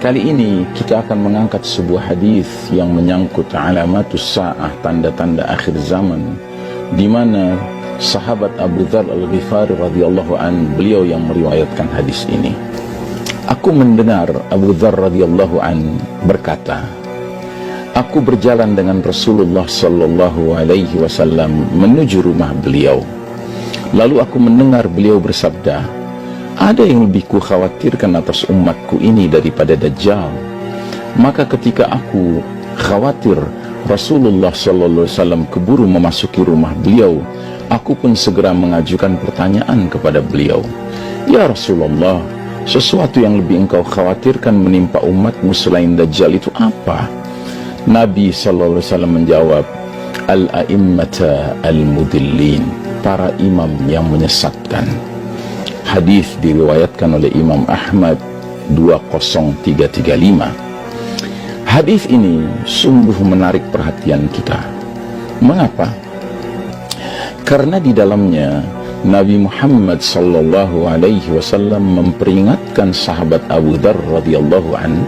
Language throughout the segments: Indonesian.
Kali ini kita akan mengangkat sebuah hadis yang menyangkut alamatus sa'ah, tanda-tanda akhir zaman, di mana sahabat Abu Dzar Al-Ghifari radhiyallahu an, beliau yang meriwayatkan hadis ini. Aku mendengar Abu Dzar radhiyallahu an berkata, aku berjalan dengan Rasulullah sallallahu alaihi wasallam menuju rumah beliau. Lalu aku mendengar beliau bersabda, ada yang lebih ku khawatirkan atas umatku ini daripada Dajjal. Maka ketika aku khawatir Rasulullah sallallahu alaihi wasallam keburu memasuki rumah beliau, aku pun segera mengajukan pertanyaan kepada beliau, ya Rasulullah, sesuatu yang lebih engkau khawatirkan menimpa umatmu selain Dajjal itu apa? Nabi sallallahu alaihi wasallam menjawab, al-a'immata al-mudillin, para imam yang menyesatkan. Hadis diriwayatkan oleh Imam Ahmad 20335. Hadis ini sungguh menarik perhatian kita. Mengapa? Karena di dalamnya Nabi Muhammad sallallahu alaihi wasallam memperingatkan sahabat Abu Dzar radhiyallahu an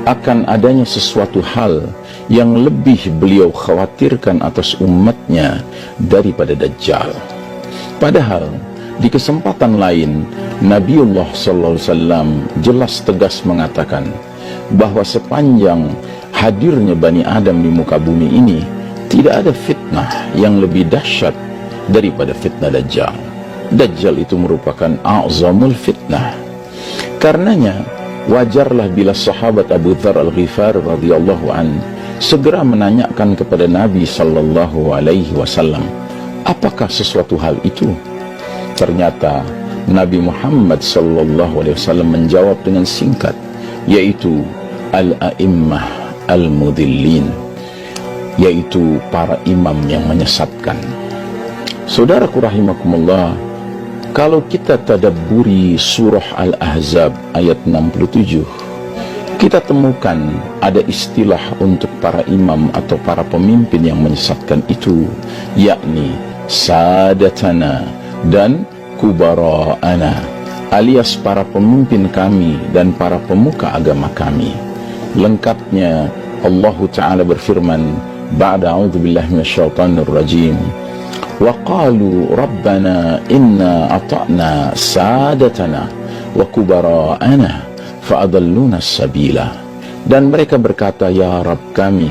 akan adanya sesuatu hal yang lebih beliau khawatirkan atas umatnya daripada Dajjal. Padahal di kesempatan lain, Nabiullah sallallahu alaihi wasallam jelas tegas mengatakan bahwa sepanjang hadirnya Bani Adam di muka bumi ini, tidak ada fitnah yang lebih dahsyat daripada fitnah Dajjal. Dajjal itu merupakan a'zamul fitnah. Karenanya, wajarlah bila sahabat Abu Dzar Al-Ghifari radhiyallahu an segera menanyakan kepada Nabi sallallahu alaihi wasallam, apakah sesuatu hal itu? Ternyata Nabi Muhammad sallallahu alaihi wasallam menjawab dengan singkat, yaitu al-a'immah al-mudillin, yaitu para imam yang menyesatkan. Saudaraku rahimakumullah, kalau kita tadabburi surah Al-Ahzab ayat 67, kita temukan ada istilah untuk para imam atau para pemimpin yang menyesatkan itu, yakni sadatana dan kubara'ana, alias para pemimpin kami dan para pemuka agama kami. Lengkapnya Allah Ta'ala berfirman, ba'da a'udzubillahi minasyaitonir rajim, wa qalu rabbana inna ata'na sadatana wa kubara'ana fa'adalluna sabila. Dan mereka berkata, ya Rabb kami,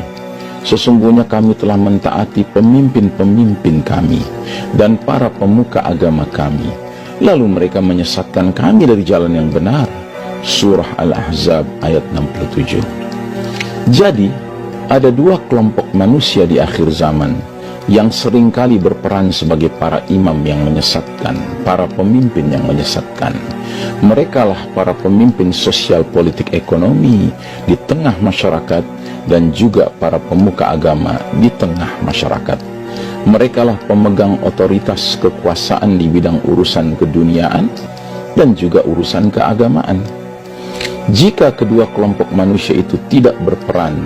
sesungguhnya kami telah mentaati pemimpin-pemimpin kami dan para pemuka agama kami, lalu mereka menyesatkan kami dari jalan yang benar. Surah Al-Ahzab ayat 67. Jadi, ada dua kelompok manusia di akhir zaman yang seringkali berperan sebagai para imam yang menyesatkan, para pemimpin yang menyesatkan. Merekalah para pemimpin sosial politik ekonomi di tengah masyarakat dan juga para pemuka agama di tengah masyarakat. Merekalah pemegang otoritas kekuasaan di bidang urusan keduniaan dan juga urusan keagamaan. Jika kedua kelompok manusia itu tidak berperan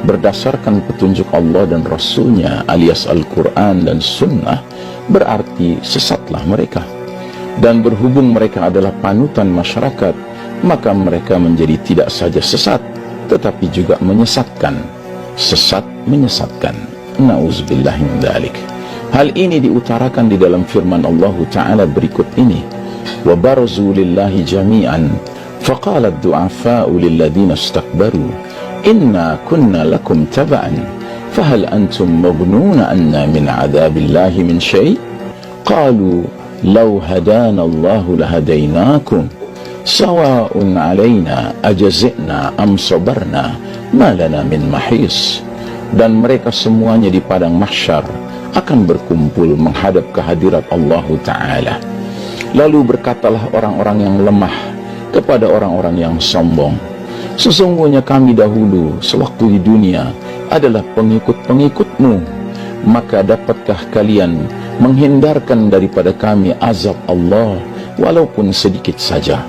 berdasarkan petunjuk Allah dan Rasulnya alias Al-Quran dan Sunnah, berarti sesatlah mereka. Dan berhubung mereka adalah panutan masyarakat, maka mereka menjadi tidak saja sesat, tetapi juga menyesatkan. Sesat menyesatkan. Na'udzubillahi min dzalik. Hal ini diutarakan di dalam firman Allah Ta'ala berikut ini, wa barazu lillahi jami'an faqala ad-du'afa'u lilladhina istakbaru inna kunna lakum taba'an fahal antum maghnuna anna min 'adzabillahi min syai' qalu law hadana Allahu lahadainakum sawa'un 'alaina ajazna am sabarna ma lana min mahis. Dan mereka semuanya di padang mahsyar akan berkumpul menghadap kehadirat Allah Ta'ala. Lalu berkatalah orang-orang yang lemah kepada orang-orang yang sombong, sesungguhnya kami dahulu sewaktu di dunia adalah pengikut-pengikutmu, maka dapatkah kalian menghindarkan daripada kami azab Allah walaupun sedikit saja?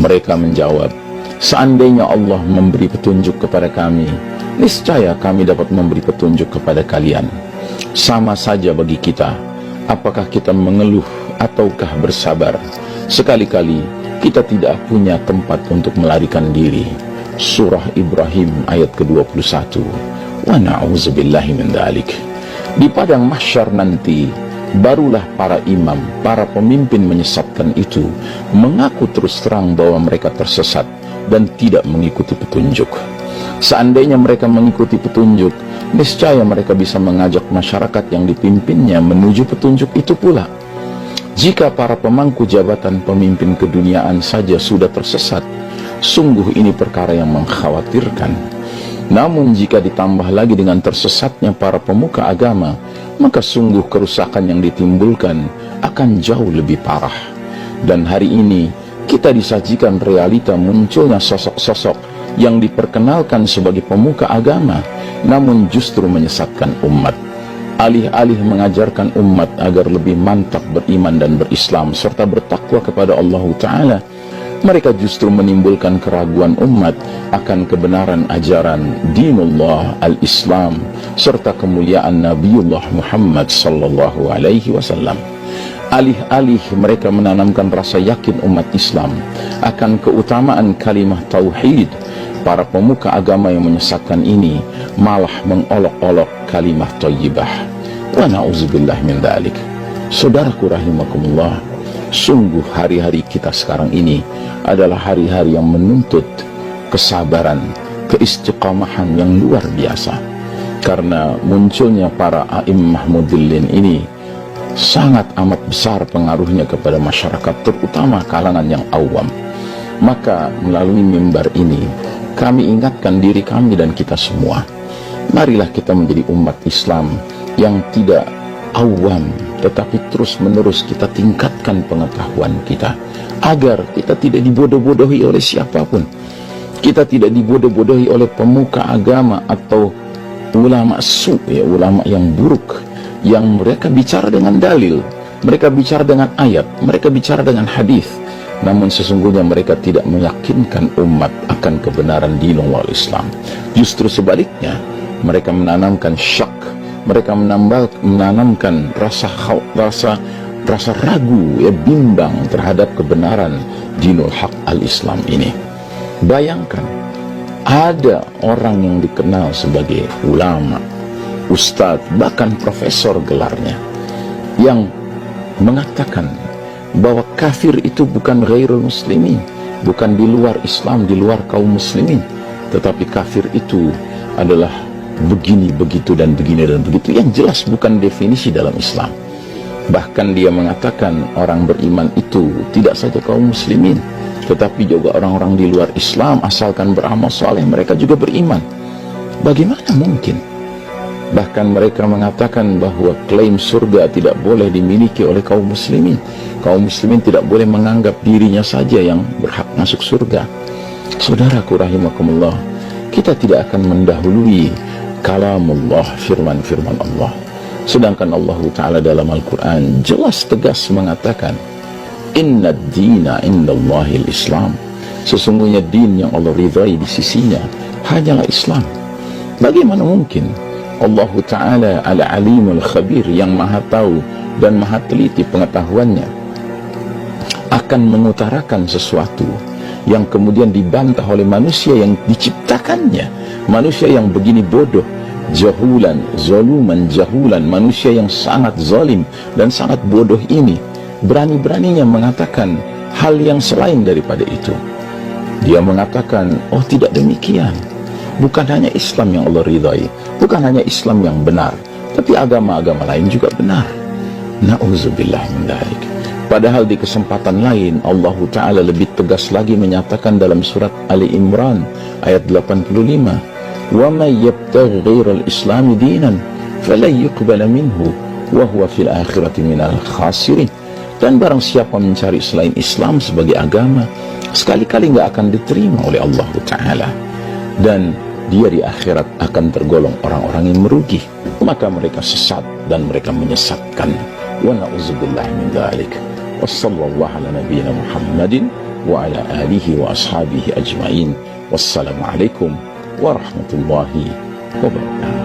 Mereka menjawab, seandainya Allah memberi petunjuk kepada kami, niscaya kami dapat memberi petunjuk kepada kalian. Sama saja bagi kita, apakah kita mengeluh ataukah bersabar. Sekali-kali kita tidak punya tempat untuk melarikan diri. surah Ibrahim ayat ke-21. Wa na'udzubillahi min dzalik. Di padang mahsyar nanti, barulah para imam, para pemimpin menyesatkan itu mengaku terus terang bahwa mereka tersesat dan tidak mengikuti petunjuk. Seandainya mereka mengikuti petunjuk, niscaya mereka bisa mengajak masyarakat yang dipimpinnya menuju petunjuk itu pula. Jika para pemangku jabatan pemimpin keduniaan saja sudah tersesat, sungguh ini perkara yang mengkhawatirkan. Namun jika ditambah lagi dengan tersesatnya para pemuka agama, maka sungguh kerusakan yang ditimbulkan akan jauh lebih parah. Dan hari ini kita disajikan realita munculnya sosok-sosok yang diperkenalkan sebagai pemuka agama, namun justru menyesatkan umat. Alih-alih mengajarkan umat agar lebih mantap beriman dan berislam serta bertakwa kepada Allah Ta'ala, mereka justru menimbulkan keraguan umat akan kebenaran ajaran dinullah al-Islam serta kemuliaan Nabiullah Muhammad sallallahu alaihi wasallam. Alih-alih mereka menanamkan rasa yakin umat Islam akan keutamaan kalimah tauhid, para pemuka agama yang menyesatkan ini malah mengolok-olok kalimah thayyibah. Wa na'udzubillahi min dzalik. Saudaraku rahimakumullah, sungguh hari-hari kita sekarang ini adalah hari-hari yang menuntut kesabaran, keistiqamahan yang luar biasa. Karena munculnya para a'immah mudillin ini sangat amat besar pengaruhnya kepada masyarakat, terutama kalangan yang awam. Maka melalui mimbar ini kami ingatkan diri kami dan kita semua, marilah kita menjadi umat Islam yang tidak awam, tetapi terus menerus kita tingkatkan pengetahuan kita agar kita tidak dibodoh-bodohi oleh siapapun. Kita tidak dibodoh-bodohi oleh pemuka agama atau ulama ulama yang buruk, yang mereka bicara dengan dalil, mereka bicara dengan ayat, mereka bicara dengan hadis, namun sesungguhnya mereka tidak meyakinkan umat akan kebenaran dinul Islam. Justru sebaliknya, mereka menanamkan syak, mereka menanamkan rasa ragu, bimbang terhadap kebenaran dinul haq al-Islam ini. Bayangkan, ada orang yang dikenal sebagai ulama, ustadz, bahkan profesor gelarnya, yang mengatakan bahwa kafir itu bukan ghairul muslimin, bukan di luar Islam, di luar kaum muslimin, tetapi kafir itu adalah begini, begitu, dan begini, dan begitu, yang jelas bukan definisi dalam Islam. Bahkan dia mengatakan orang beriman itu tidak saja kaum muslimin, tetapi juga orang-orang di luar Islam, asalkan beramal soleh mereka juga beriman. Bagaimana mungkin? Bahkan mereka mengatakan bahwa klaim surga tidak boleh dimiliki oleh kaum muslimin. Kaum muslimin tidak boleh menganggap dirinya saja yang berhak masuk surga. Saudaraku rahimakumullah, kita tidak akan mendahului kalamullah, firman-firman Allah. Sedangkan Allah Ta'ala dalam Al-Quran jelas tegas mengatakan, Inna ad-dina indallahil Islam. Sesungguhnya din yang Allah ridhai di sisinya hanyalah Islam. Bagaimana mungkin Allah Ta'ala al-alimul khabir, yang maha tahu dan maha teliti pengetahuannya, akan mengutarakan sesuatu yang kemudian dibantah oleh manusia yang diciptakannya, manusia yang begini bodoh, jahulan, zaluman, jahulan, manusia yang sangat zalim dan sangat bodoh ini berani-beraninya mengatakan hal yang selain daripada itu. Dia mengatakan, oh tidak demikian, bukan hanya Islam yang Allah ridhai, bukan hanya Islam yang benar, tapi agama-agama lain juga benar. Na'udzubillah min dzalik. Padahal di kesempatan lain Allah Ta'ala lebih tegas lagi menyatakan dalam surat Ali Imran ayat 85, wa may yabtaghi ghairal islami dinan falan yuqbala minhu wa huwa fil akhirati minal khasirin. Dan barang siapa mencari selain Islam sebagai agama, sekali-kali nggak akan diterima oleh Allah Ta'ala, dan dia di akhirat akan tergolong orang-orang yang merugi. Maka mereka sesat dan mereka menyesatkan. Wa na'udzubillahi min dzalik. Wassallallahu ala nabiyyina Muhammadin wa ala alihi wa ashabihi ajmain. Wassalamualaikum warahmatullahi wabarakatuh.